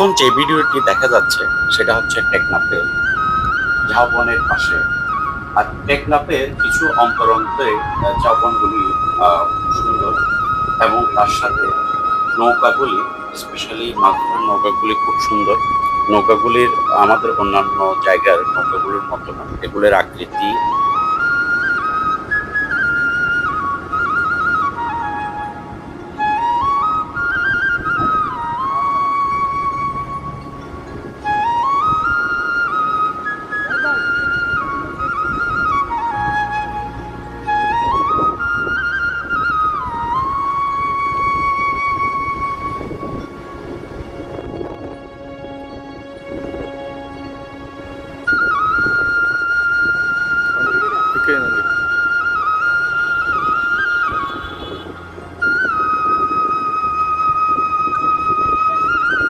এখন যে ভিডিওটি দেখা যাচ্ছে সেটা হচ্ছে টেকনাফের ঝাউবনের পাশে। আর টেকনাফের কিছু অন্তর অন্তরে ঝাউবনগুলি সুন্দর, এবং তার সাথে নৌকাগুলি, স্পেশালি মাছ ধরার নৌকাগুলি খুব সুন্দর। নৌকাগুলির আমাদের অন্যান্য জায়গার নৌকাগুলির মতো না, এগুলোর আকৃতি